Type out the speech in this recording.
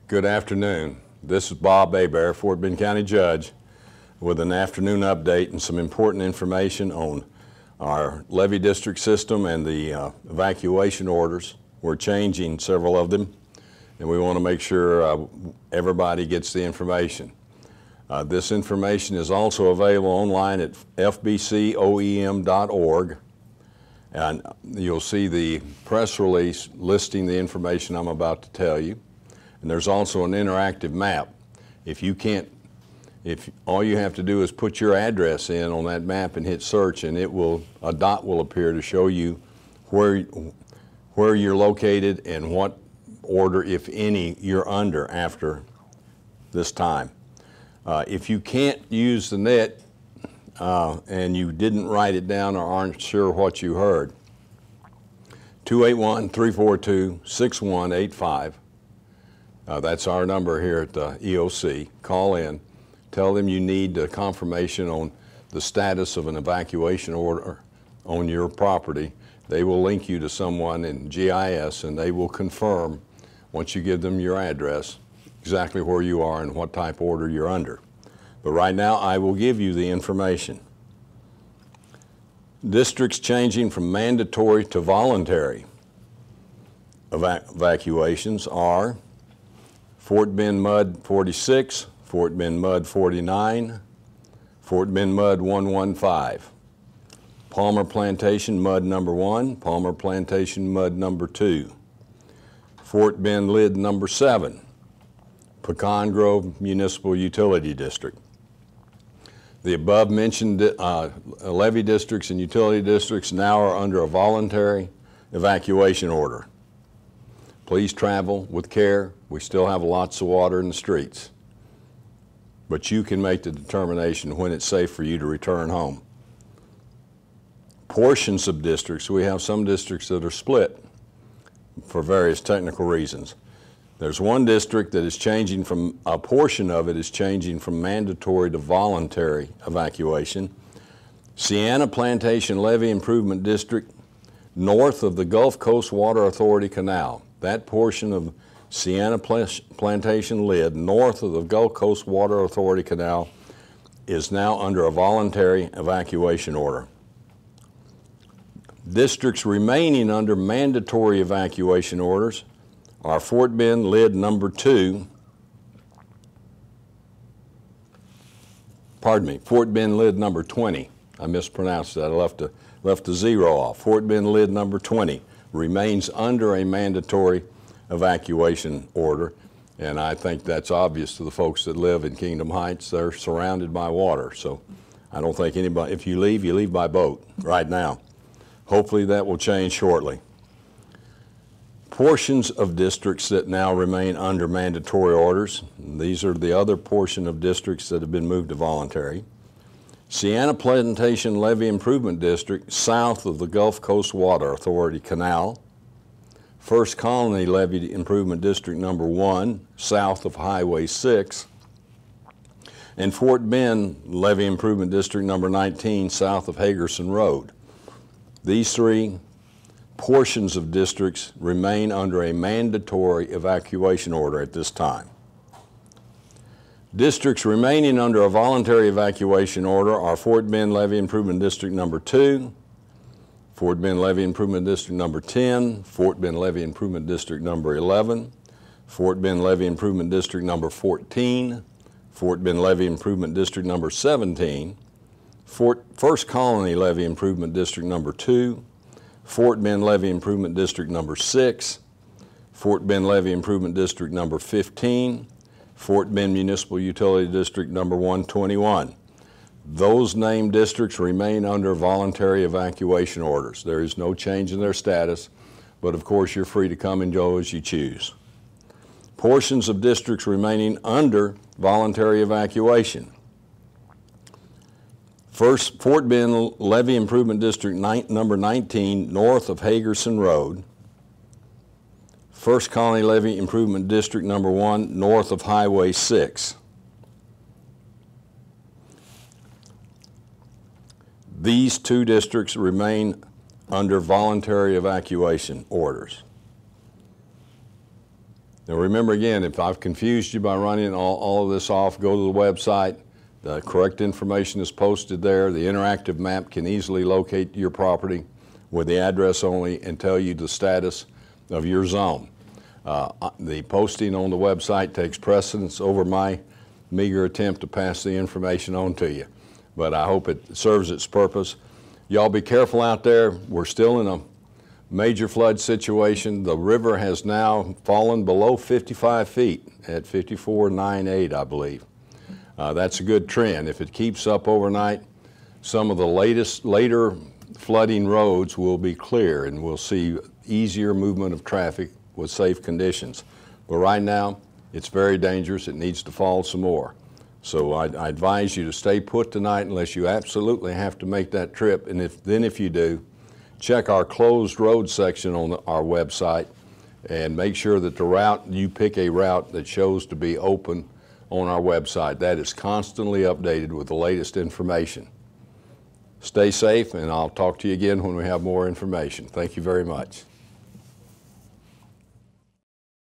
Good afternoon. This is Bob Hebert, Fort Bend County Judge, with an afternoon update and some important information on our levee district system and the evacuation orders. We're changing several of them, and we want to make sure everybody gets the information. This information is also available online at fbcoem.org, and you'll see the press release listing the information I'm about to tell you. And there's also an interactive map. If all you have to do is put your address in on that map and hit search, and a dot will appear to show you where you're located and what order, if any, you're under after this time. If you can't use the net and you didn't write it down or aren't sure what you heard, 281-342-6185. That's our number here at the EOC. Call in, tell them you need confirmation on the status of an evacuation order on your property. They will link you to someone in GIS, and they will confirm, once you give them your address, exactly where you are and what type order you're under. But right now, I will give you the information. Districts changing from mandatory to voluntary evacuations are Fort Bend Mud 46, Fort Bend Mud 49, Fort Bend Mud 115, Palmer Plantation Mud number 1, Palmer Plantation Mud number 2, Fort Bend Lid number 7, Pecan Grove Municipal Utility District. The above mentioned levee districts and utility districts now are under a voluntary evacuation order. Please travel with care. We still have lots of water in the streets, but you can make the determination when it's safe for you to return home. Portions of districts, we have some districts that are split for various technical reasons. There's one district that is changing from, a portion of it is changing from mandatory to voluntary evacuation. Sienna Plantation Levee Improvement District, north of the Gulf Coast Water Authority Canal. That portion of Sienna Plantation Lid, north of the Gulf Coast Water Authority Canal, is now under a voluntary evacuation order. Districts remaining under mandatory evacuation orders are Fort Bend Lid number 2, Fort Bend Lid number 20. I mispronounced that. I left the zero off. Fort Bend Lid number 20 remains under a mandatory evacuation order, and I think that's obvious to the folks that live in Kingdom Heights. They're surrounded by water, so I don't think anybody, if you leave by boat right now. Hopefully that will change shortly. Portions of districts that now remain under mandatory orders, these are the other portion of districts that have been moved to voluntary. Sienna Plantation Levee Improvement District, south of the Gulf Coast Water Authority Canal. First Colony Levee Improvement District number 1, south of Highway 6. And Fort Bend Levee Improvement District number 19, south of Hagerson Road. These three portions of districts remain under a mandatory evacuation order at this time. Districts remaining under a voluntary evacuation order are Fort Bend Levee Improvement District number 2, Fort Bend Levee Improvement District number 10, Fort Bend Levee Improvement District number 11, Fort Bend Levee Improvement District number 14, Fort Bend Levee Improvement District number 17, First Colony Levee Improvement District number 2, Fort Bend Levee Improvement District number 6, Fort Bend Levee Improvement District number 15, Fort Bend Municipal Utility District number 121. Those named districts remain under voluntary evacuation orders. There is no change in their status, but of course you're free to come and go as you choose. Portions of districts remaining under voluntary evacuation. First, Fort Bend Levee Improvement District number 19, north of Hagerson Road. First Colony Levee Improvement District number 1, north of Highway 6. These two districts remain under voluntary evacuation orders. Now remember again, if I've confused you by running all of this off, go to the website. The correct information is posted there. The interactive map can easily locate your property with the address only and tell you the status of your zone. The posting on the website takes precedence over my meager attempt to pass the information on to you, but I hope it serves its purpose. Y'all be careful out there. We're still in a major flood situation. The river has now fallen below 55 feet at 54.98, I believe. That's a good trend. If it keeps up overnight, some of the later flooding roads will be clear and we'll see easier movement of traffic with safe conditions. But right now, it's very dangerous. It needs to fall some more. So I advise you to stay put tonight unless you absolutely have to make that trip. And if you do, check our closed road section on our website and make sure that you pick a route that shows to be open on our website. That is constantly updated with the latest information. Stay safe, and I'll talk to you again when we have more information. Thank you very much.